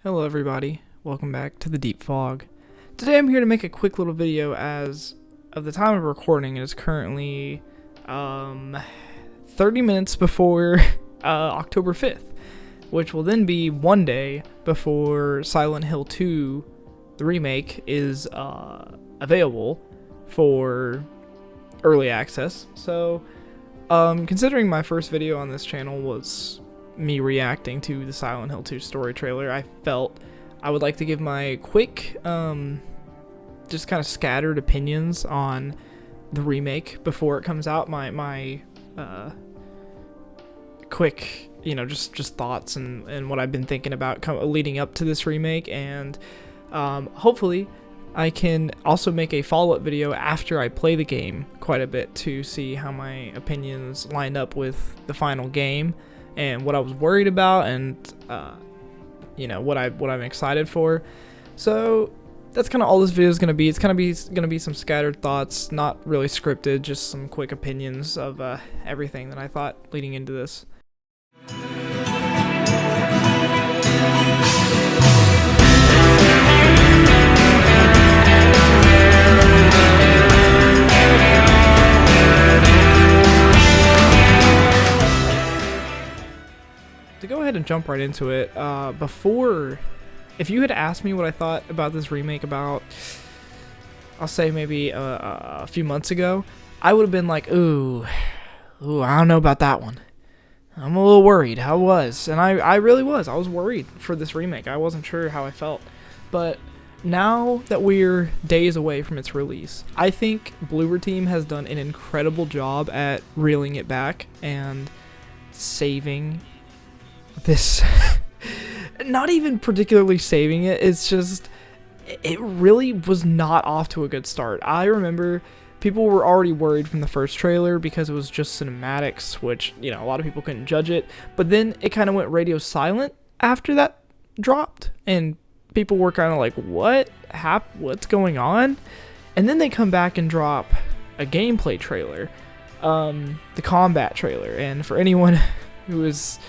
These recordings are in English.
Hello everybody, welcome back to the Deep Fog. Today I'm here to make a quick little video. As of the time of recording, it is currently 30 minutes before October 5th, which will then be one day before Silent Hill 2, the remake, is available for early access. So considering my first video on this channel was me reacting to the Silent Hill 2 story trailer, I felt I would like to give my quick, just kind of scattered opinions on the remake before it comes out. My quick, just thoughts and what I've been thinking about leading up to this remake, and hopefully I can also make a follow-up video after I play the game quite a bit to see how my opinions line up with the final game, and what I was worried about, and what I'm excited for. So that's kind of all this video is gonna be. It's gonna be some scattered thoughts, not really scripted, just some quick opinions of everything that I thought leading into this. To go ahead and jump right into it, if you had asked me what I thought about this remake about, I'll say maybe a few months ago, I would have been like, ooh, I don't know about that one. I'm a little worried. I was, and I really was. I was worried for this remake. I wasn't sure how I felt. But now that we're days away from its release, I think Bloober Team has done an incredible job at reeling it back and saving this. Not even particularly saving it, it's just, it really was not off to a good start. I remember people were already worried from the first trailer because it was just cinematics, which, a lot of people couldn't judge it, but then it kind of went radio silent after that dropped, and people were kind of like, what's going on? And then they come back and drop a gameplay trailer, the combat trailer, and for anyone who is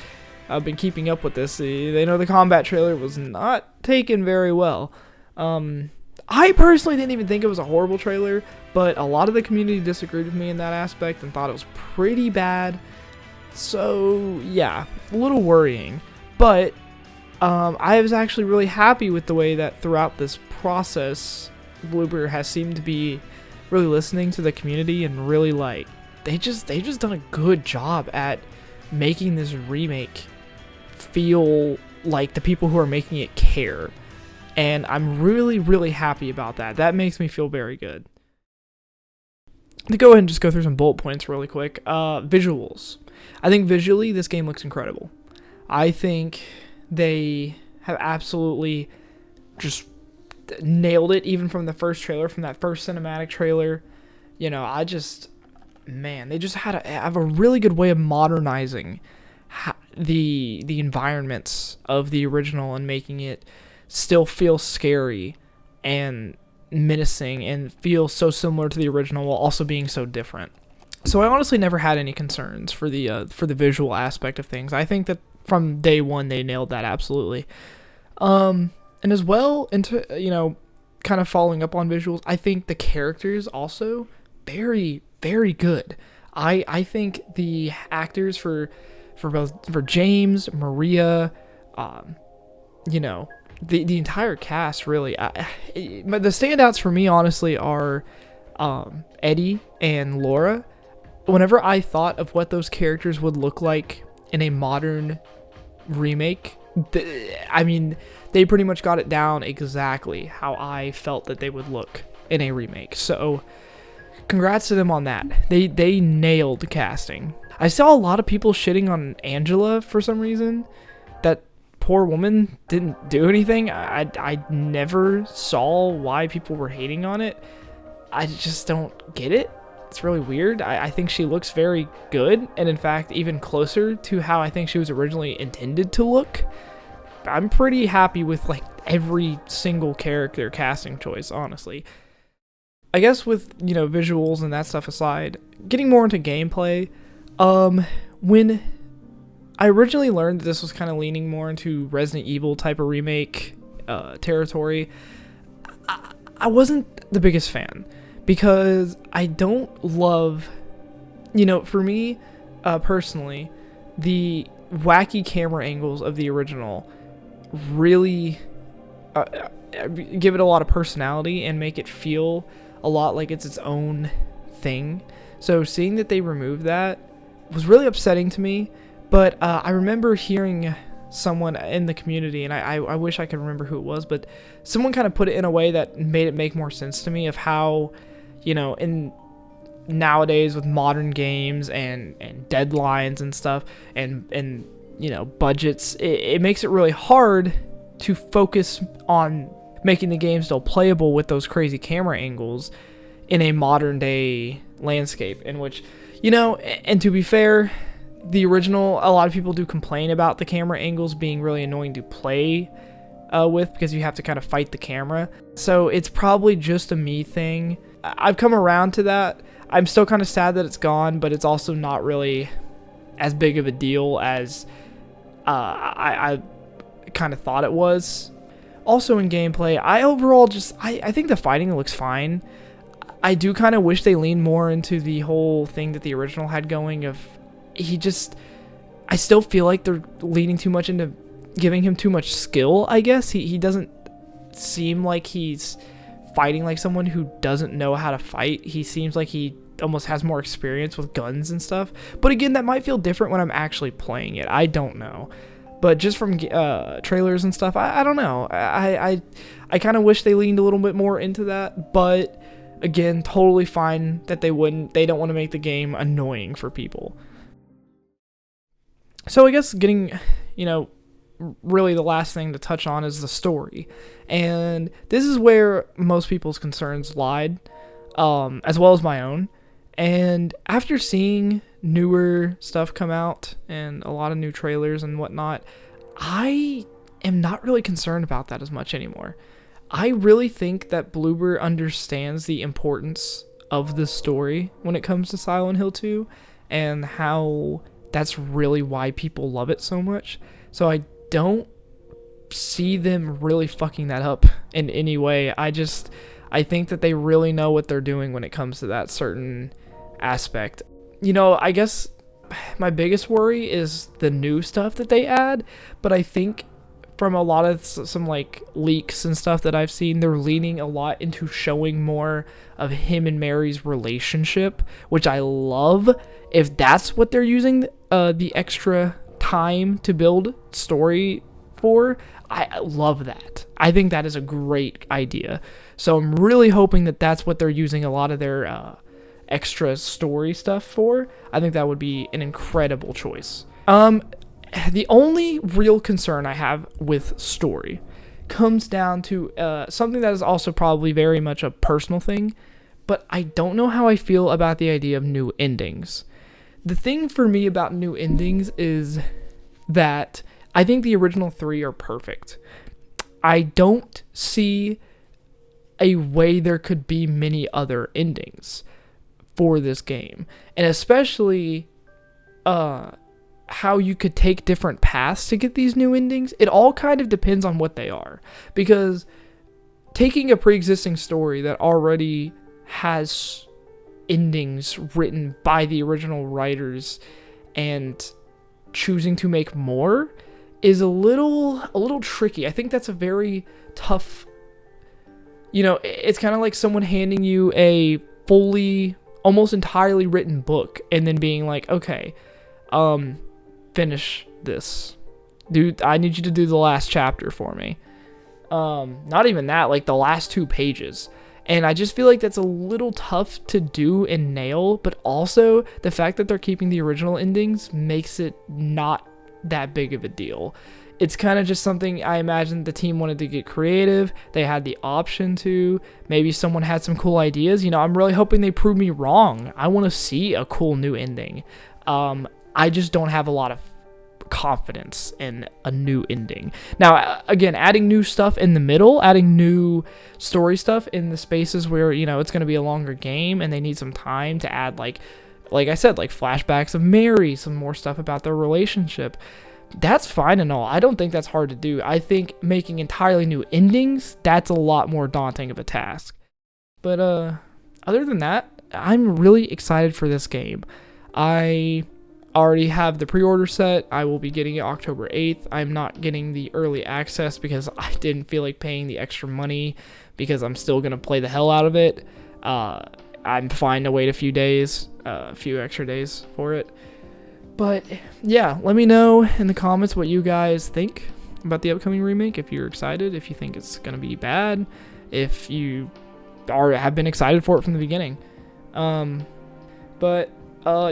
been keeping up with this, they know the combat trailer was not taken very well. I personally didn't even think it was a horrible trailer, but a lot of the community disagreed with me in that aspect and thought it was pretty bad. So yeah, a little worrying. But I was actually really happy with the way that throughout this process, Bloober has seemed to be really listening to the community, and really they just done a good job at making this remake feel like the people who are making it care, and I'm really happy about that. That makes me feel very good. To go ahead and just go through some bullet points really quick. Visuals. I think visually this game looks incredible. I think they have absolutely just nailed it, even from the first trailer, from that first cinematic trailer. They just have a really good way of modernizing the environments of the original and making it still feel scary and menacing and feel so similar to the original while also being so different. So I honestly never had any concerns for the visual aspect of things. I think that from day one they nailed that absolutely. And as well, into kind of following up on visuals, I think the characters also very good. I think the actors for James, Maria, the entire cast really. But the standouts for me honestly are Eddie and Laura. Whenever I thought of what those characters would look like in a modern remake, they pretty much got it down exactly how I felt that they would look in a remake. So congrats to them on that. They nailed casting. I saw a lot of people shitting on Angela for some reason. That poor woman didn't do anything. I never saw why people were hating on it. I just don't get it. It's really weird. I think she looks very good, and in fact even closer to how I think she was originally intended to look. I'm pretty happy with every single character casting choice, honestly. I guess with visuals and that stuff aside, getting more into gameplay, when I originally learned that this was kind of leaning more into Resident Evil type of remake territory. I wasn't the biggest fan because I don't love, for me personally, the wacky camera angles of the original really give it a lot of personality and make it feel a lot like it's its own thing. So seeing that they removed that was really upsetting to me. But I remember hearing someone in the community, and I wish I could remember who it was, but someone kind of put it in a way that made it make more sense to me of how, in nowadays with modern games and deadlines and stuff and budgets, it makes it really hard to focus on making the game still playable with those crazy camera angles in a modern day landscape in which, and to be fair, the original, a lot of people do complain about the camera angles being really annoying to play with because you have to kind of fight the camera. So it's probably just a me thing. I've come around to that. I'm still kind of sad that it's gone, but it's also not really as big of a deal as I kind of thought it was. Also in gameplay, I overall I think the fighting looks fine. I do kind of wish they leaned more into the whole thing that the original had going of I still feel like they're leaning too much into giving him too much skill, I guess. He doesn't seem like he's fighting like someone who doesn't know how to fight. He seems like he almost has more experience with guns and stuff. But again, that might feel different when I'm actually playing it. I don't know. But just from trailers and stuff, I don't know. I kind of wish they leaned a little bit more into that. But again, totally fine that they wouldn't. They don't want to make the game annoying for people. So I guess getting, really the last thing to touch on is the story. And this is where most people's concerns lied, as well as my own. And after seeing newer stuff come out and a lot of new trailers and whatnot, I am not really concerned about that as much anymore. I really think that Bloober understands the importance of the story when it comes to Silent Hill 2 and how that's really why people love it so much. So I don't see them really fucking that up in any way. I think that they really know what they're doing when it comes to that certain aspect. I guess my biggest worry is the new stuff that they add, but I think from a lot of some like leaks and stuff that I've seen, they're leaning a lot into showing more of him and Mary's relationship, which I love. If that's what they're using the extra time to build story for, I love that. I think that is a great idea. So I'm really hoping that that's what they're using a lot of their extra story stuff for. I think that would be an incredible choice. The only real concern I have with story comes down to something that is also probably very much a personal thing, but I don't know how I feel about the idea of new endings. The thing for me about new endings is that I think the original 3 are perfect. I don't see a way there could be many other endings for this game. And especially how you could take different paths to get these new endings. It all kind of depends on what they are. Because taking a pre-existing story that already has endings written by the original writers and choosing to make more is a little tricky. I think that's a very tough, it's kind of like someone handing you a fully, almost entirely written book and then being like, okay, finish this. Dude, I need you to do the last chapter for me. Not even that, like the last 2 pages. And I just feel like that's a little tough to do and nail, but also the fact that they're keeping the original endings makes it not that big of a deal. It's kind of just something I imagine the team wanted to get creative. They had the option to. Maybe someone had some cool ideas. I'm really hoping they prove me wrong. I want to see a cool new ending. I just don't have a lot of confidence in a new ending. Now, again, adding new stuff in the middle, adding new story stuff in the spaces where, it's going to be a longer game and they need some time to add, like, like I said, like flashbacks of Mary, some more stuff about their relationship. That's fine and all. I don't think that's hard to do. I think making entirely new endings, that's a lot more daunting of a task. But other than that, I'm really excited for this game. I already have the pre-order set. I will be getting it October 8th. I'm not getting the early access because I didn't feel like paying the extra money, because I'm still going to play the hell out of it. I'm fine to wait a few extra days for it. But yeah, let me know in the comments what you guys think about the upcoming remake. If you're excited, if you think it's going to be bad, if you have been excited for it from the beginning. But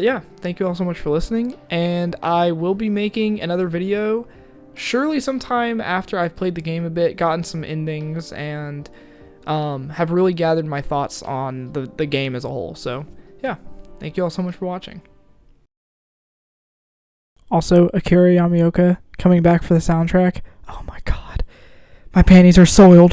yeah, thank you all so much for listening, and I will be making another video surely sometime after I've played the game a bit, gotten some endings, and have really gathered my thoughts on the game as a whole. So yeah, thank you all so much for watching. Also, Akira Yamaoka coming back for the soundtrack. Oh my god, my panties are soiled.